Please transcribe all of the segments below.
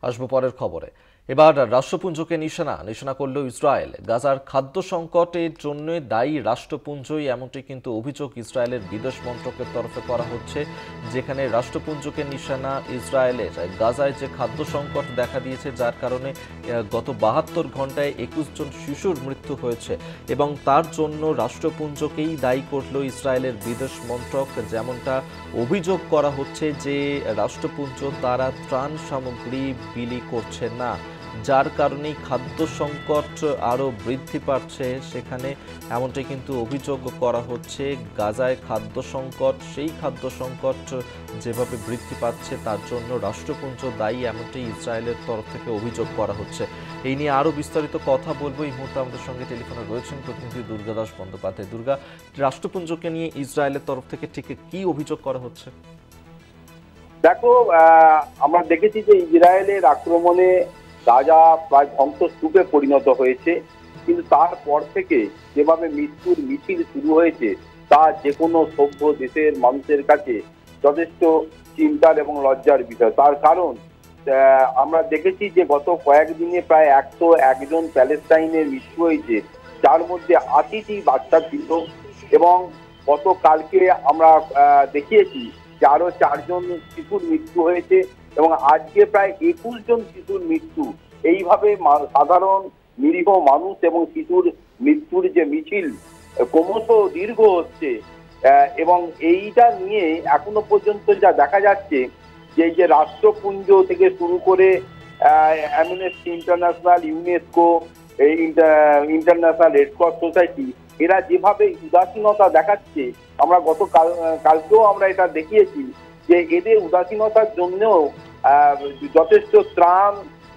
আসবো পরের খবরে। এবার রাষ্ট্রপুঞ্জকে নিশানা করল ইসরায়েল। গাজার খাদ্য সংকটের জন্য দায়ী রাষ্ট্রপুঞ্জই, এমনটি কিন্তু অভিযোগ ইসরায়েলের বিদেশ মন্ত্রকের তরফে করা হচ্ছে, যেখানে রাষ্ট্রপুঞ্জকে নিশানা ইসরায়েলের। গাজায় যে খাদ্য সংকট দেখা দিয়েছে, যার কারণে গত ৭২ ঘন্টায় ২১ জন শিশুর মৃত্যু হয়েছে এবং তার জন্য রাষ্ট্রপুঞ্জকেই দায়ী করল ইসরায়েলের বিদেশ মন্ত্রক। যেমনটা অভিযোগ করা হচ্ছে যে রাষ্ট্রপুঞ্জ তারা ত্রাণ সামগ্রী বিলি করছে না, যার কারণেই খাদ্য সংকট আরও বৃদ্ধি পাচ্ছে সেখানে, এমনটাই কিন্তু অভিযোগ করা হচ্ছে। গাজায় খাদ্য সংকট, সেই খাদ্য সংকট যেভাবে বৃদ্ধি পাচ্ছে তার জন্য রাষ্ট্রপুঞ্জ দায়ী, এমনটাই ইসরায়েলের তরফ থেকে অভিযোগ করা হচ্ছে। এই নিয়ে আরও বিস্তারিত কথা বলবো। এই মুহূর্তে আমাদের সঙ্গে টেলিফোনে রয়েছেন প্রতিনিধি দুর্গাদাস বন্দ্যোপাধ্যায়। দুর্গা, রাষ্ট্রপুঞ্জকে নিয়ে ইসরায়েলের তরফ থেকে ঠিক কি অভিযোগ করা হচ্ছে? দেখো, আমরা দেখেছি যে ইসরায়েলের আক্রমণে গাজা প্রায় ধ্বংসস্তূপে পরিণত হয়েছে, কিন্তু তারপর থেকে যেভাবে মৃত্যুর মিছিল শুরু হয়েছে তা যে কোনো সভ্য দেশের মানুষের কাছে যথেষ্ট চিন্তার এবং লজ্জার বিষয়। তার কারণ আমরা দেখেছি যে গত কয়েকদিনে প্রায় ১০১ জন প্যালেস্টাইনের মৃত্যু হয়েছে, যার মধ্যে ৮০টি বাচ্চা ছিল, এবং গতকালকে আমরা দেখিয়েছি যে আরো ৪ জন শিশুর মৃত্যু হয়েছে এবং আজকে প্রায় ২১ জন শিশুর মৃত্যু। এইভাবে সাধারণ নিরীহ মানুষ এবং শিশুর মৃত্যুর যে মিছিল ক্রমশ দীর্ঘ হচ্ছে, এবং এইটা নিয়ে এখনো পর্যন্ত যা দেখা যাচ্ছে যে এই যে রাষ্ট্রপুঞ্জ থেকে শুরু করে amnesty international, UNESCO, international red cross society, এরা যেভাবে উদাসীনতা দেখাচ্ছে, আমরা কালকেও আমরা এটা দেখিয়েছি যে এদের উদাসীনতার জন্যও যথেষ্ট ত্রাণ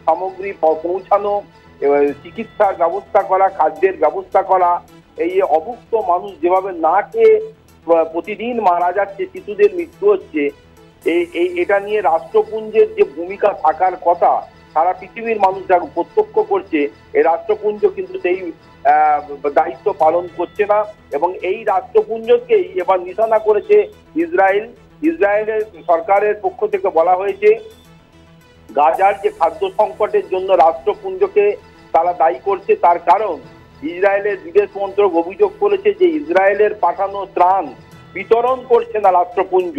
সামগ্রী পৌঁছানো, চিকিৎসার ব্যবস্থা করা, খাদ্যের ব্যবস্থা করা, এই অভুক্ত মানুষ যেভাবে না খেয়ে প্রতিদিন মারা যাচ্ছে, শিশুদের মৃত্যু হচ্ছে, এটা নিয়ে রাষ্ট্রপুঞ্জের যে ভূমিকা থাকার কথা সারা পৃথিবীর মানুষ যা প্রত্যক্ষ করছে, এই রাষ্ট্রপুঞ্জ কিন্তু সেই দায়িত্ব পালন করছে না, এবং এই রাষ্ট্রপুঞ্জকেই এবার নিশানা করেছে ইসরায়েল। ইসরায়েলের সরকারের পক্ষ থেকে বলা হয়েছে গাজার যে খাদ্য সংকটের জন্য রাষ্ট্রপুঞ্জকে তারা দায়ী করছে, তার কারণ ইসরায়েলের বিদেশ মন্ত্রক অভিযোগ করেছে যে ইসরায়েলের পাঠানো ত্রাণ বিতরণ করছে না রাষ্ট্রপুঞ্জ।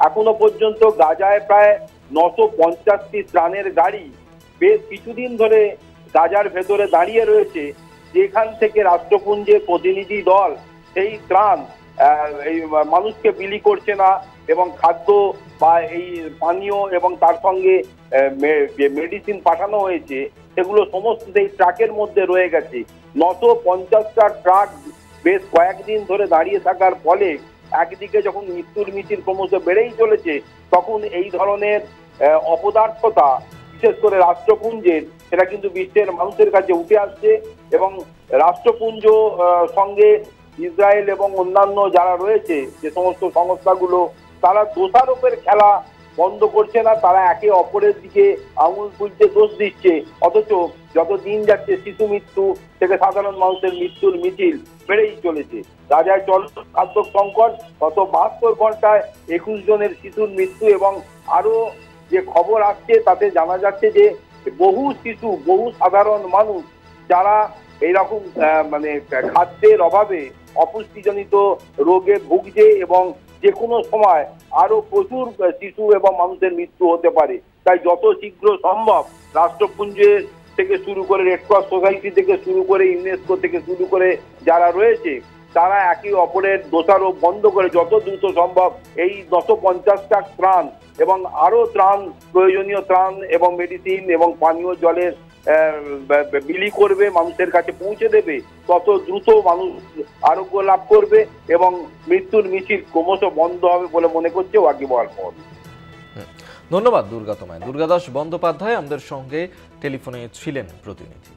এখনো পর্যন্ত গাজায় প্রায় ৯৫০টি ত্রাণের গাড়ি বেশ কিছুদিন ধরে গাজার ভেতরে দাঁড়িয়ে রয়েছে, যেখান থেকে রাষ্ট্রপুঞ্জের প্রতিনিধি দল সেই ত্রাণ এই মানুষকে বিলি করছে না, এবং খাদ্য বা এই পানীয় এবং তার সঙ্গে যে মেডিসিন পাঠানো হয়েছে সেগুলো সমস্ত সেই ট্রাকের মধ্যে রয়ে গেছে। ৯৫০টা ট্রাক বেশ কয়েকদিন ধরে দাঁড়িয়ে থাকার ফলে একদিকে যখন মৃত্যুর মিছিল ক্রমশ বেড়েই চলেছে, তখন এই ধরনের অপদার্থতা বিশেষ করে রাষ্ট্রপুঞ্জের, সেটা কিন্তু বিশ্বের মানুষের কাছে উঠে আসছে, এবং রাষ্ট্রপুঞ্জ সঙ্গে ইসরায়েল এবং অন্যান্য যারা রয়েছে যে সমস্ত সংস্থাগুলো, তারা দোষারোপের খেলা বন্ধ করছে না, তারা একে অপরের দিকে আঙুল তুলতে দোষ দিচ্ছে, অথচ যত দিন যাচ্ছে শিশু মৃত্যু থেকে সাধারণ মানুষের মৃত্যুর মিছিল বেড়েই চলেছে। গাজায় চলছে খাদ্য সংকট, গত ৭২ ঘন্টায় ২১ জনের শিশুর মৃত্যু, এবং আরো যে খবর আসছে তাতে জানা যাচ্ছে যে বহু শিশু, বহু সাধারণ মানুষ যারা এইরকম মানে খাদ্যের অভাবে অপুষ্টিজনিত রোগে ভুগছে, এবং যে কোনো সময় আরো প্রচুর শিশু এবং মানুষের মৃত্যু হতে পারে। তাই যত শীঘ্র সম্ভব রাষ্ট্রপুঞ্জের থেকে শুরু করে রেড ক্রস সোসাইটি থেকে শুরু করে ইউনেস্কো থেকে শুরু করে যারা রয়েছে, তারা একে অপরের দোষারোপ বন্ধ করে যত দ্রুত সম্ভব এই ৯৫০টা ত্রাণ এবং আরো ত্রাণ, প্রয়োজনীয় ত্রাণ এবং মেডিসিন এবং পানীয় জলের বিলি করবে, মানুষের কাছে পৌঁছে দেবে, তত দ্রুত মানুষ আরোগ্য লাভ করবে এবং মৃত্যুর মিছিল ক্রমশ বন্ধ হবে বলে মনে করছে ওয়াকিবহাল মহল। ধন্যবাদ দুর্গা তোমায়। দুর্গাদাস বন্দ্যোপাধ্যায় আমাদের সঙ্গে টেলিফোনে ছিলেন প্রতিনিধি।